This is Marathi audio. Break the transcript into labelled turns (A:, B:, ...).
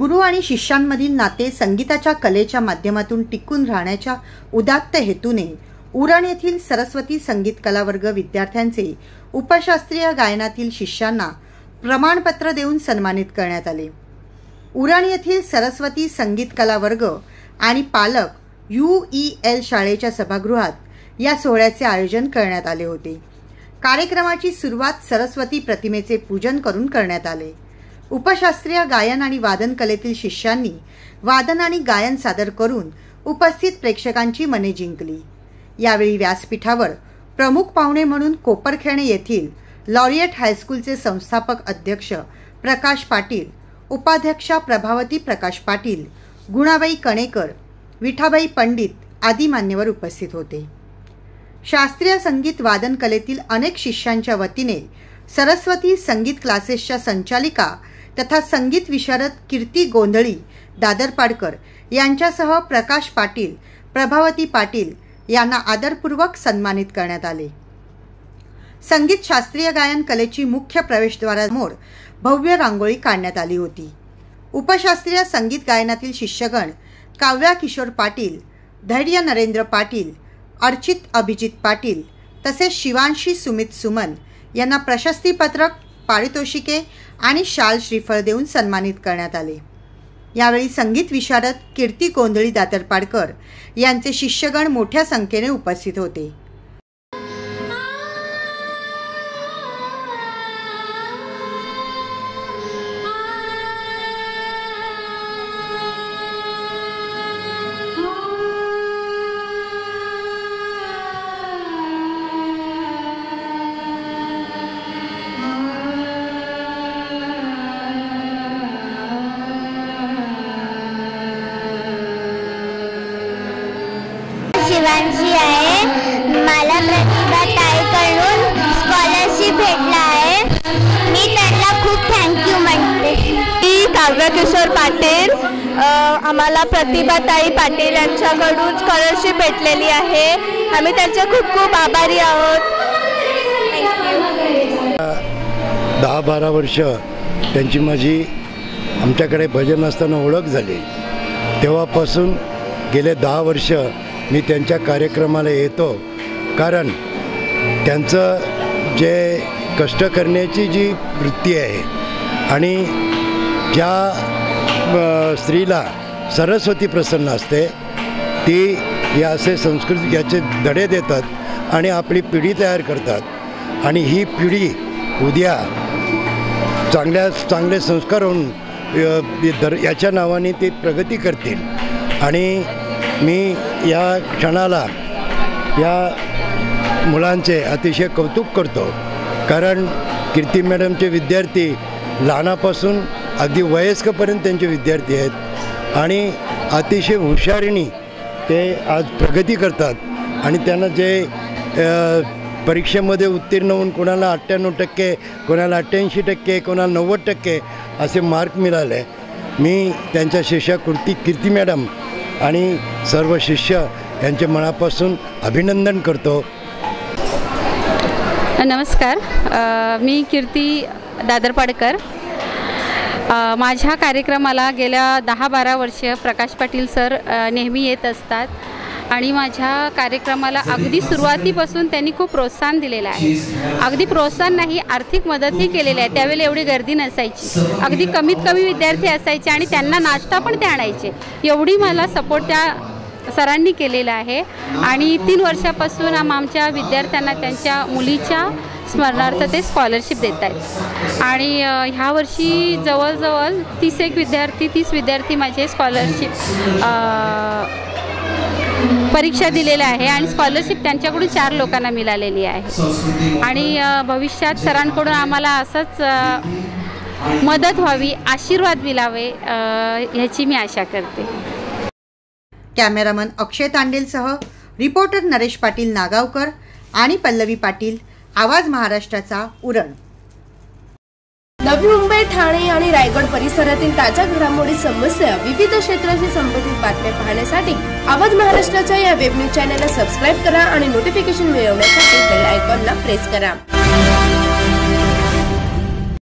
A: गुरु आणि शिष्यांमधील नाते संगीताच्या कलेच्या माध्यमातून टिकून राहण्याच्या उदात्त हेतूने उरण येथील सरस्वती संगीत कला वर्ग विद्यार्थ्यांचे उपशास्त्रीय गायनातील शिष्यांना प्रमाणपत्र देऊन सन्मानित करण्यात आले। उरण येथील सरस्वती संगीत कला वर्ग आणि पालक UEL शाळेच्या सभागृहात या सोहळ्याचे आयोजन करण्यात आले होते। कार्यक्रमाची सुरुवात सरस्वती प्रतिमेचे पूजन करून करण्यात आले। उपशास्त्रीय गायन आणि वादन कलेतील शिष्यांनी वादन आणि गायन सादर करून उपस्थित प्रेक्षकांची मने जिंकली। यावेळी व्यासपीठावर प्रमुख पाहुणे म्हणून कोपरखेणे येथील लॉरिएट हायस्कूलचे संस्थापक अध्यक्ष प्रकाश पाटील, उपाध्यक्षा प्रभावती प्रकाश पाटील, गुणाबाई कणेकर, विठाबाई पंडित आदी मान्यवर उपस्थित होते। शास्त्रीय संगीत वादन कलेतील अनेक शिष्यांच्या वतीने सरस्वती संगीत क्लासेसच्या संचालिका तथा संगीत विशारद कीर्ती गोंधळी दादरपाडकर यांच्यासह प्रकाश पाटील, प्रभावती पाटील यांना आदरपूर्वक सन्मानित करण्यात आले। संगीत शास्त्रीय गायन कलेची मुख्य प्रवेशद्वारासमोर भव्य रांगोळी काढण्यात आली होती। उपशास्त्रीय संगीत गायनातील शिष्यगण काव्या किशोर पाटील, धैर्य नरेंद्र पाटील, अर्चित अभिजित पाटील तसेच शिवांशी सुमित सुमन यांना प्रशस्तीपत्रक, पारितोषिके आणि शाल श्रीफळ देऊन सन्मानित करण्यात आले। यावेळी संगीत विशारद कीर्ती गोंधळी दादरपाडकर यांचे शिष्यगण मोठ्या संख्येने उपस्थित होते।
B: शिवांशी आहे, मला प्रतिभा ताईकडून स्कॉलरशिप भेटला आहे। मी त्यांना खूप थँक्यू म्हणते।
C: मी काव्या किशोर पाटील, आम्हाला प्रतिभा ताई पाटील यांच्याकडून स्कॉलरशिप भेटलेली आहे। आम्ही त्यांचे खूप खूप आभारी आहोत। थँक्यू।
D: 10-12 वर्ष त्यांची माझी आमच्याकडे भजन असताना ओळख झाली। तेव्हापासून गेले 10 वर्ष मी त्यांच्या कार्यक्रमाला येतो, कारण त्यांचं जे कष्ट करण्याची जी वृत्ती आहे आणि ज्या स्त्रीला सरस्वती प्रसन्न असते ती या असे संस्कृत याचे धडे देतात आणि आपली पिढी तयार करतात आणि ही पिढी उद्या चांगले संस्कार होऊन याच्या नावाने ते प्रगती करतील। आणि मी या क्षणाला या मुलांचे अतिशय कौतुक करतो, कारण कीर्ती मॅडमचे विद्यार्थी लहानापासून अगदी वयस्कपर्यंत त्यांचे विद्यार्थी आहेत आणि अतिशय हुशारीने ते आज प्रगती करतात आणि त्यांना जे परीक्षेमध्ये उत्तीर्ण होऊन कोणाला 98%, कोणाला 88%, कोणाला 90% असे मार्क मिळाले। मी त्यांच्या शिष्या कीर्ती मॅडम आणि सर्व शिष्य यांचे मनापासून अभिनंदन करतो।
E: नमस्कार, मी कीर्ती दादरपाडकर। माझ्या कार्यक्रमाला गेल्या 10-12 वर्ष प्रकाश पाटील सर नेहमी येत असतात आणि माझ्या कार्यक्रमाला अगदी सुरुवातीपासून त्यांनी खूप प्रोत्साहन दिलेलं आहे। अगदी प्रोत्साहन नाही, आर्थिक मदतही केलेली आहे। त्यावेळी एवढी गर्दी नसायची, अगदी कमीत कमी विद्यार्थी असायचे आणि त्यांना नाश्ता पण ते आणायचे। एवढी मला सपोर्ट त्या सरांनी केलेला आहे आणि 3 वर्षापासून आमच्या विद्यार्थ्यांना त्यांच्या मुलीच्या स्मरणार्थ ते स्कॉलरशिप देत आहेत आणि ह्या वर्षी जवळजवळ 30 विद्यार्थी माझे स्कॉलरशिप परीक्षा दिलेल्या आहे आणि स्कॉलरशिप त्यांच्याकडून 4 लोकांना मिळालेली आहे आणि भविष्यात सरांकडून आम्हाला असंच मदत व्हावी, आशीर्वाद मिळावे ह्याची मी आशा करते।
A: कॅमेरामन अक्षय तांडेलसह रिपोर्टर नरेश पाटील नागावकर आणि पल्लवी पाटील, आवाज महाराष्ट्राचा, उरण।
F: नवी मुंबई, ठाणे आणि रायगड परिसरातील ताज्या घडामोडी, समस्या, विविध क्षेत्राशी संबंधित बातम्या पाहण्यासाठी आवाज महाराष्ट्राच्या या वेब न्यूज चॅनलला सबस्क्राईब करा आणि नोटिफिकेशन मिळवण्यासाठी बेल आयकॉनला प्रेस करा।